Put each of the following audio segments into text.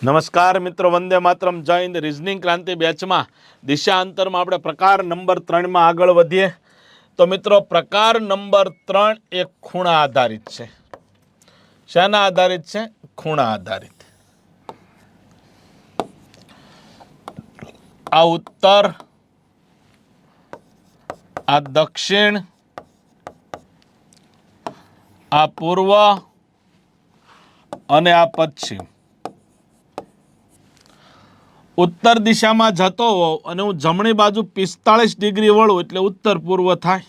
નમસ્કાર મિત્રો, વંદે માતરમ, જય હિન્દ. રીઝનિંગ ક્રાંતિ બેચમાં દિશા અંતરમાં આપણે પ્રકાર નંબર 3માં આગળ વધીએ. તો મિત્રો, પ્રકાર નંબર 3 એ ખૂણા આધારિત છે. શાના આધારિત છે? ખૂણા આધારિત. આ ઉત્તર, આ દક્ષિણ, આ પૂર્વ અને આ પશ્ચિમ. ઉત્તર દિશામાં જતો હોઉં અને હું જમણી બાજુ 45 ડિગ્રી વળું એટલે ઉત્તર પૂર્વ થાય.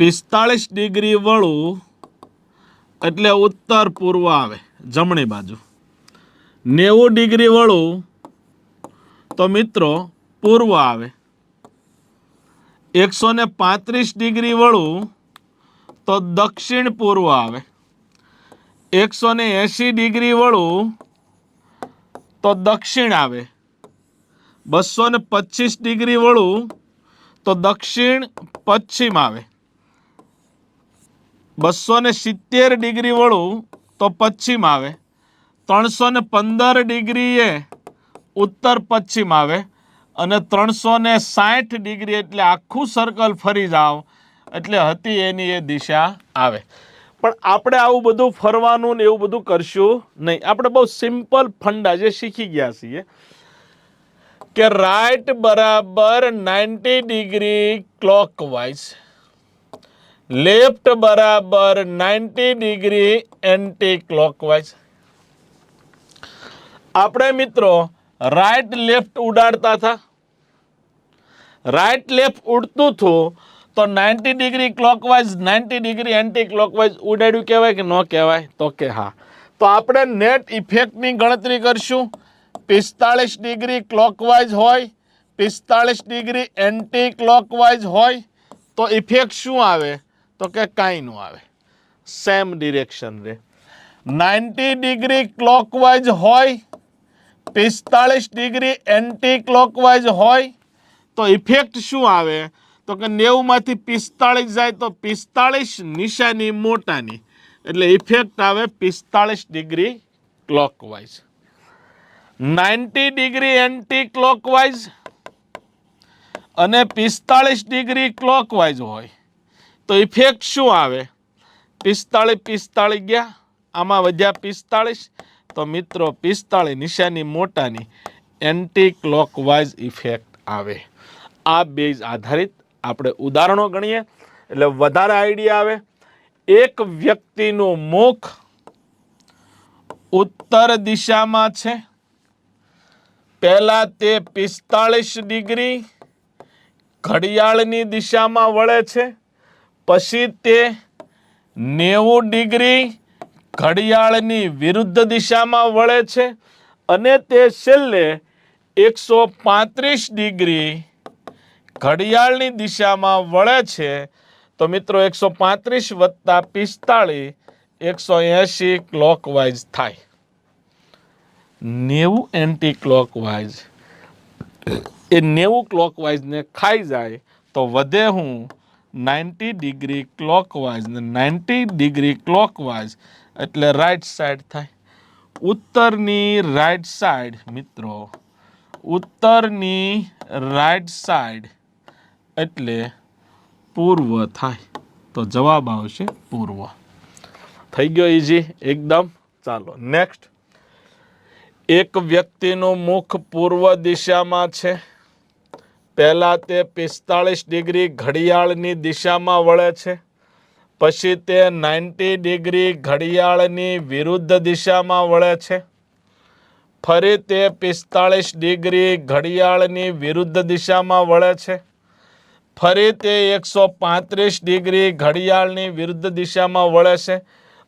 45 ડિગ્રી વળું એટલે ઉત્તર પૂર્વ આવે જમણી બાજુ. 90 ડિગ્રી વળું તો મિત્રો પૂર્વ આવે. 135 ડિગ્રી વળું તો દક્ષિણ પૂર્વ આવે. 180 ડિગ્રી વળું તો દક્ષિણ આવે. 225 ડિગ્રી વળું તો દક્ષિણ પશ્ચિમ આવે. 270 ડિગ્રી વળું તો પશ્ચિમ આવે. 315 ડિગ્રીએ ઉત્તર પશ્ચિમ આવે અને 360 ડિગ્રી એટલે આખું સર્કલ ફરી જાઓ એટલે હતી એની એ દિશા આવે. પણ આપણે આવું બધું ફરવાનું ને એવું બધું કરશું નહીં. આપણે બહુ સિમ્પલ ફંડા જે શીખી ગયા છીએ કે રાઈટ બરાબર 90 ડિગ્રી ક્લોકવાઇઝ, લેફ્ટ બરાબર 90 ડિગ્રી એન્ટી ક્લોકવાઇઝ. આપણે મિત્રો રાઈટ લેફ્ટ ઉડાડતા હતા. રાઈટ લેફ્ટ ઉડતું હતું તો 90 degree clockwise 90 degree anti clockwise ઉડાડ્યું કહેવાય કે ન કહેવાય? તો કે હા. તો આપણે નેટ ઇફેક્ટની ગણતરી કરશું. 45 ડિગ્રી ક્લોકવાઇઝ હોય, 45 ડિગ્રી એન્ટી ક્લોકવાઇઝ હોય તો ઇફેક્ટ શું આવે? તો કે કાંઈ ન આવે, સેમ ડિરેક્શન રહે. 90 ડિગ્રી ક્લોકવાઇઝ હોય, 45 ડિગ્રી એન્ટી ક્લોકવાઇઝ હોય તો ઇફેક્ટ શું આવે? તો કે 90 માંથી 45 જાય તો 45 નિશાની મોટાની એટલે ઇફેક્ટ આવે 45 degree clockwise. 90 degree anti clockwise અને 45 ડિગ્રી ક્લોકવાઇઝ હોય તો ઇફેક્ટ શું આવે? 45 ગયા, આમાં વધ્યા 45 તો મિત્રો 45 નિશાની મોટાની એન્ટી ક્લોકવાઇઝ ઇફેક્ટ આવે. આ બેઝ આધારિત આપણે ઉદાહરણો ગણીએ એટલે વધારે આઈડિયા આવે. એક વ્યક્તિનું મુખ ઉત્તર દિશામાં છે. પહેલા તે 45 ડિગ્રી ઘડિયાળની દિશામાં વળે છે, પછી તે 90 ડિગ્રી ઘડિયાળની વિરુદ્ધ દિશામાં વળે છે અને તે છેલ્લે 135 ડિગ્રી ઘડિયાળની દિશામાં વળે છે. તો મિત્રો 135 વત્તા 45 180 ક્લોકવાઇઝ થાય. 90 એન્ટી ક્લોકવાઇઝ એ 90 ક્લોકવાઇઝને ખાઈ જાય તો વધે હું 90 ડિગ્રી ક્લોકવાઇઝ ને 90 ડિગ્રી ક્લોકવાઇઝ એટલે રાઈટ સાઈડ થાય. ઉત્તરની રાઈટ સાઈડ મિત્રો, ઉત્તરની રાઈટ સાઈડ એટલે પૂર્વ થાય. તો જવાબ આવશે પૂર્વ. થઈ ગયો ઈઝી એકદમ. ચાલો નેક્સ્ટ. એક વ્યક્તિનું મુખ પૂર્વ દિશામાં છે. પહેલા તે 45 ડિગ્રી ઘડિયાળની દિશામાં વળે છે, પછી તે 90 ડિગ્રી ઘડિયાળની વિરુદ્ધ દિશામાં વળે છે, ફરી તે 45 ડિગ્રી ઘડિયાળની વિરુદ્ધ દિશામાં વળે છે, ફરી તે 135 ડિગ્રી ઘડિયાળની વિરુદ્ધ દિશામાં વળે છે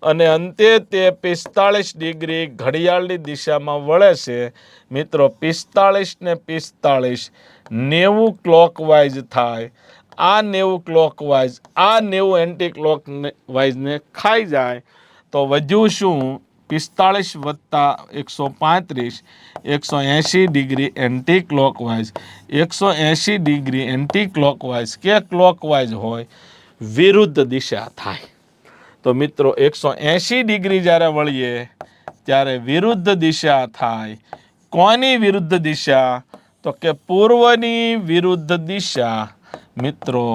અને અંતે તે 45 ડિગ્રી ઘડિયાળની દિશામાં વળે છે. મિત્રો 45 ને 45 90 ક્લોકવાઇઝ થાય. આ 90 ક્લોકવાઇઝ આ 90 એન્ટી ક્લોકવાઇઝને ખાઈ જાય તો વધ્યું શું? 45 વત્તા 135 180 degree anti clockwise. 180 degree anti clockwise કે ક્લોકવાઇઝ હોય વિરુદ્ધ દિશા થાય. તો મિત્રો 180 ડિગ્રી જ્યારે વળીએ ત્યારે વિરુદ્ધ દિશા થાય. કોની વિરુદ્ધ દિશા? તો કે પૂર્વની વિરુદ્ધ દિશા મિત્રો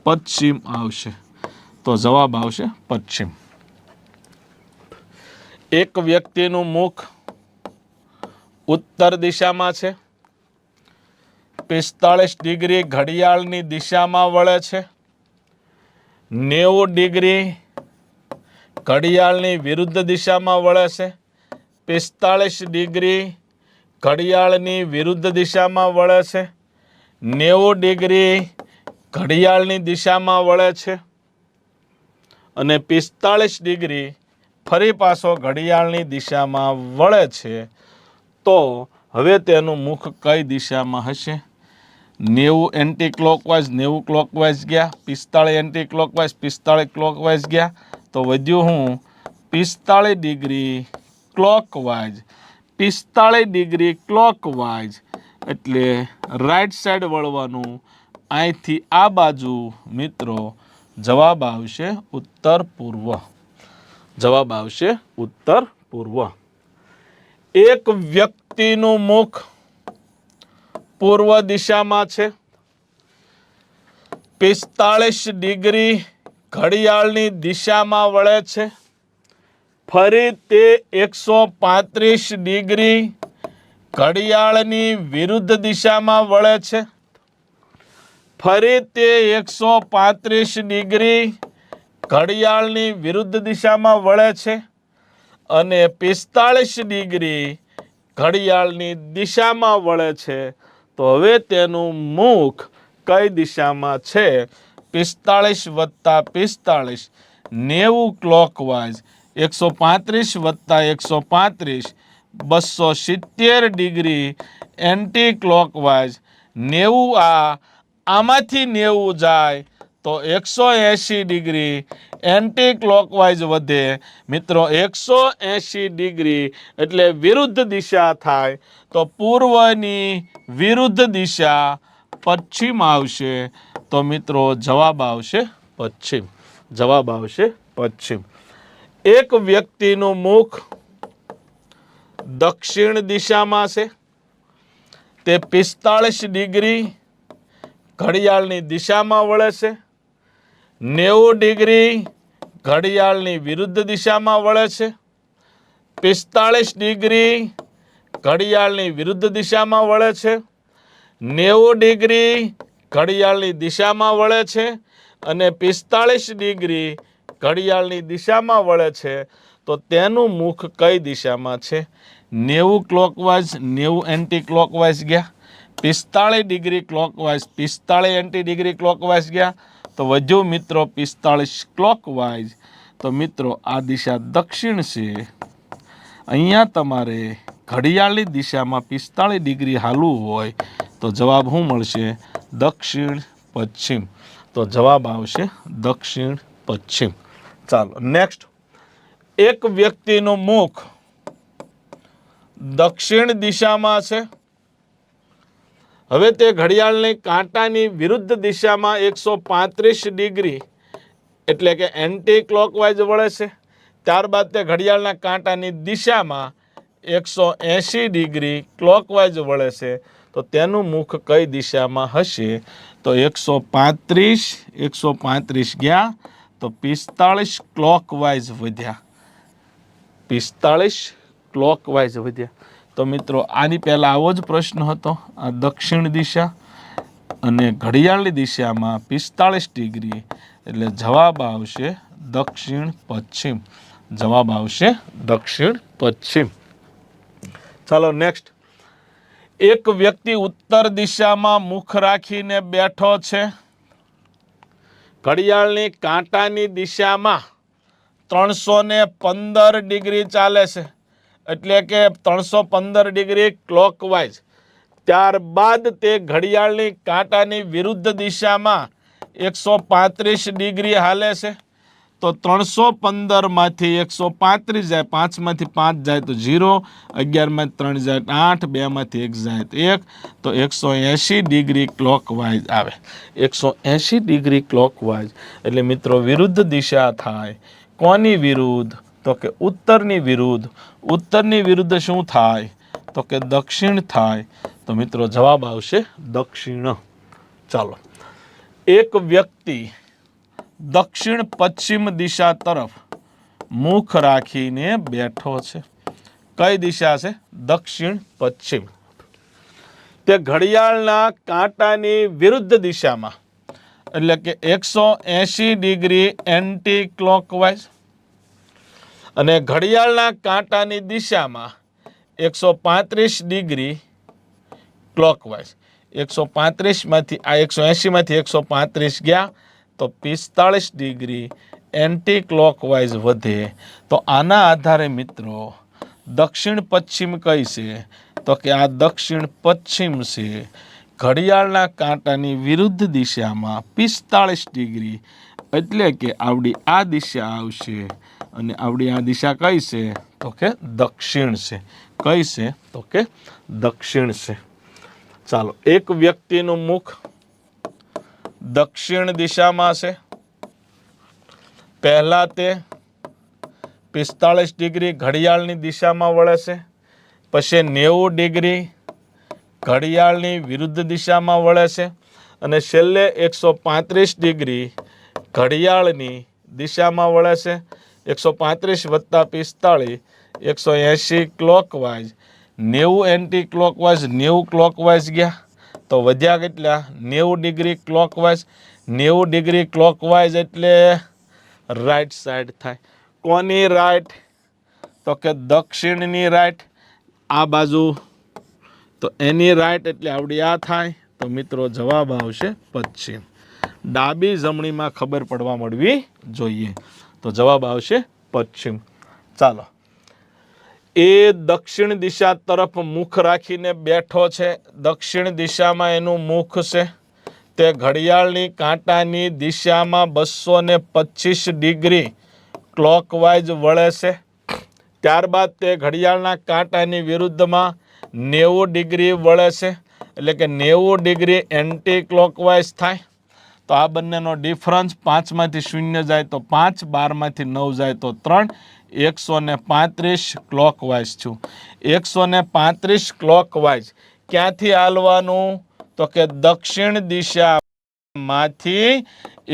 પશ્ચિમ આવશે. તો જવાબ આવશે પશ્ચિમ. એક વ્યક્તિનું મુખ ઉત્તર દિશામાં છે, 45 ડિગ્રી ઘડિયાળની દિશામાં વળે છે, 90 ડિગ્રી ઘડિયાળની વિરુદ્ધ દિશામાં વળે છે, 45 ડિગ્રી ઘડિયાળની વિરુદ્ધ દિશામાં વળે છે, 90 ડિગ્રી ઘડિયાળની દિશામાં વળે છે અને 45 ડિગ્રી ફરી પાછો ઘડિયાળની દિશામાં વળે છે. તો હવે તેનું મુખ કઈ દિશામાં હશે? 90 એન્ટી ક્લોકવાઇઝ 90 ક્લોકવાઇઝ ગયા, 45 એન્ટી ક્લોકવાઇઝ 45 ક્લોકવાઇઝ ગયા, તો વધ્યું હું 45 ડિગ્રી ક્લોકવાઇઝ. 45 ડિગ્રી ક્લોકવાઇઝ એટલે રાઈટ સાઈડ વળવાનું. અહીંથી આ બાજુ મિત્રો જવાબ આવશે ઉત્તર પૂર્વ. જવાબ આવશે ઉત્તર પૂર્વ. એક વ્યક્તિનું મુખ પૂર્વ દિશામાં છે, 45 ડિગ્રી ઘડિયાળની દિશામાં વળે છે, ફરી તે 135 ડિગ્રી ઘડિયાળની વિરુદ્ધ દિશામાં વળે છે, ફરી તે 135 ડિગ્રી ઘડિયાળની વિરુદ્ધ દિશામાં વળે છે અને 45 ડિગ્રી ઘડિયાળની દિશામાં વળે છે. તો હવે તેનું મુખ કઈ દિશામાં છે? 45 વત્તા 45 90 ક્લોકવાઇઝ, 135 વત્તા 135 270 ડિગ્રી એન્ટી ક્લોકવાઇઝ. 90 આમાંથી 90 જાય તો 180 ડિગ્રી એન્ટી ક્લોકવાઇઝ વધે. મિત્રો 180 ડિગ્રી એટલે વિરુદ્ધ દિશા થાય. તો પૂર્વની વિરુદ્ધ દિશા પશ્ચિમ આવશે. તો મિત્રો જવાબ આવશે પશ્ચિમ. જવાબ આવશે પશ્ચિમ. એક વ્યક્તિનું મુખ દક્ષિણ દિશામાં છે, તે 45 ડિગ્રી ઘડિયાળની દિશામાં વળે છે, 90 ડિગ્રી ઘડિયાળની વિરુદ્ધ દિશામાં વળે છે, 45 ડિગ્રી ઘડિયાળની વિરુદ્ધ દિશામાં વળે છે, 90 ડિગ્રી ઘડિયાળની દિશામાં વળે છે અને 45 ડિગ્રી ઘડિયાળની દિશામાં વળે છે. તો તેનું મુખ કઈ દિશામાં છે? 90 ક્લોકવાઇઝ 90 એન્ટી ક્લોકવાઇઝ ગયા, 45 degree clockwise 45 anti degree clockwise ગયા, તો વધ્યું મિત્રો 45 ક્લોકવાઇઝ. તો મિત્રો આ દિશા દક્ષિણ છે. અહીંયા તમારે ઘડિયાળની દિશામાં 45 ડિગ્રી હાલવું હોય તો જવાબ શું મળશે? દક્ષિણ પશ્ચિમ. તો જવાબ આવશે દક્ષિણ પશ્ચિમ. ચાલો નેક્સ્ટ. એક વ્યક્તિનું મુખ દક્ષિણ દિશામાં છે. હવે તે ઘડિયાળની કાંટાની વિરુદ્ધ દિશામાં 135 ડિગ્રી એટલે કે એન્ટી ક્લોકવાઇઝ વળે છે. ત્યારબાદ તે ઘડિયાળના કાંટાની દિશામાં 180 ડિગ્રી ક્લોકવાઇઝ વળે છે. તો તેનું મુખ કઈ દિશામાં હશે? તો 135 ગયા તો 45 ક્લોકવાઇઝ વધ્યા. 45 ક્લોકવાઇઝ વધ્યા. તો મિત્રો આની પહેલાં આવો જ પ્રશ્ન હતો. આ દક્ષિણ દિશા અને ઘડિયાળની દિશામાં 45 ડિગ્રી એટલે જવાબ આવશે દક્ષિણ પશ્ચિમ. જવાબ આવશે દક્ષિણ પશ્ચિમ. ચાલો નેક્સ્ટ. એક વ્યક્તિ ઉત્તર દિશામાં મુખ રાખીને બેઠો છે. ઘડિયાળની કાંટાની દિશામાં 315 ડિગ્રી ચાલે છે એટલે કે 315 ડિગ્રી ક્લોકવાઇઝ. ત્યારબાદ તે ઘડિયાળની કાંટાની વિરુદ્ધ દિશામાં 135 ડિગ્રી હાલે છે. તો 315માંથી 135 જાય, 5માંથી 5 જાય તો 0, 11માંથી 3 જાય 8, 2માંથી 1 જાય તો 1, તો 180 ડિગ્રી ક્લોકવાઇઝ આવે. 180 ડિગ્રી ક્લોકવાઇઝ એટલે મિત્રો વિરુદ્ધ દિશા થાય. કોની વિરુદ્ધ? તો કે ઉત્તરની વિરુદ્ધ. ઉત્તરની વિરુદ્ધ શું થાય? તો કે દક્ષિણ થાય. તો મિત્રો જવાબ આવશે દક્ષિણ. ચાલો, એક વ્યક્તિ દક્ષિણ પશ્ચિમ દિશા તરફ મુખ રાખીને બેઠો છે. કઈ દિશા છે? દક્ષિણ પશ્ચિમ. તે ઘડિયાળના કાંટાની વિરુદ્ધ દિશામાં, એટલે કે 180 ડિગ્રી એન્ટી ક્લોકવાઇઝ, અને ઘડિયાળના કાંટાની દિશામાં 135 ડિગ્રી ક્લોકવાઇઝ. 135 માંથી આ 180 માંથી 135 ગયા તો 45 ડિગ્રી એન્ટી ક્લોકવાઇઝ વધે. તો આના આધારે મિત્રો દક્ષિણ પશ્ચિમ કઈ છે? તો કે આ દક્ષિણ પશ્ચિમ છે. ઘડિયાળના કાંટાની વિરુદ્ધ દિશામાં 45 ડિગ્રી, એટલે કે આવડી આ દિશા આવશે, અને આવડી આ દિશા કઈ છે? તો કે દક્ષિણ છે. કઈ છે? તો કે દક્ષિણ છે. ચાલો, એક વ્યક્તિનું મુખ દક્ષિણ દિશામાં છે. પહેલા તે 45 ડિગ્રી ઘડિયાળની દિશામાં વળે છે, પછી 90 ડિગ્રી ઘડિયાળની વિરુદ્ધ દિશામાં વળે છે, અને છેલ્લે 135 ડિગ્રી ઘડિયાળની દિશામાં વળે છે. 135 વત્તા 45 180 ક્લોકવાઇઝ, 90 એન્ટી ક્લોકવાઇઝ, 90 ક્લોકવાઇઝ ગયા તો વધ્યા કેટલા? 90 ડિગ્રી ક્લોકવાઇઝ. 90 ડિગ્રી ક્લોકવાઇઝ એટલે રાઈટ સાઈડ થાય. કોની રાઈટ? તો કે દક્ષિણની રાઈટ. આ બાજુ તો એની રાઈટ, એટલે આવડી આ થાય. તો મિત્રો જવાબ આવશે પશ્ચિમ. ડાબી જમણીમાં ખબર પડવા મળવી જોઈએ. તો જવાબ આવશે પશ્ચિમ. ચાલો, એ દક્ષિણ દિશા તરફ મુખ રાખીને બેઠો છે. દક્ષિણ દિશામાં એનું મુખ છે. તે ઘડિયાળની કાંટાની દિશામાં 225 ડિગ્રી ક્લોકવાઇઝ વળે છે. ત્યારબાદ તે ઘડિયાળના કાંટાની વિરુદ્ધમાં 90 ડિગ્રી વળે છે, એટલે કે 90 ડિગ્રી એન્ટી ક્લોકવાઇઝ થાય. તો આ બંનેનો ડિફરન્સ 5 માંથી 0 જાય તો 5, 12 માંથી 9 જાય તો 3, 135 ક્લોકવાઇઝ છું. 135 ક્લોકવાઇઝ ક્યાંથી હાલવાનું? તો કે દક્ષિણ દિશામાંથી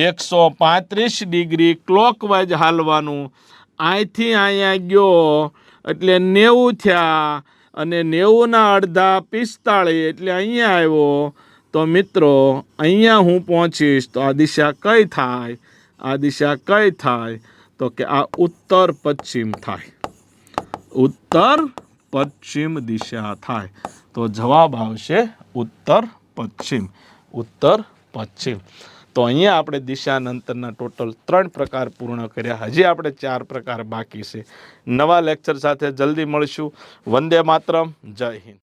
135 ડિગ્રી ક્લોકવાઇઝ હાલવાનું. અહીંથી અહીંયા ગયો એટલે 90 થયા, અને 90ના અડધા 45, એટલે અહીંયા આવ્યો. તો મિત્રો અહીંયા હું પહોંચીશ તો આ દિશા કઈ થાય? આ દિશા કઈ થાય? તો કે આ ઉત્તર પશ્ચિમ થાય. ઉત્તર પશ્ચિમ દિશા થાય. તો જવાબ આવશે ઉત્તર પશ્ચિમ. ઉત્તર પશ્ચિમ. તો અહીંયા આપણે દિશાંતરના ટોટલ 3 પ્રકાર પૂર્ણ કર્યા. હજી આપણે 4 પ્રકાર બાકી છે. નવા લેક્ચર સાથે જલ્દી મળીશું. વંદે માતરમ. જય હિન્દ.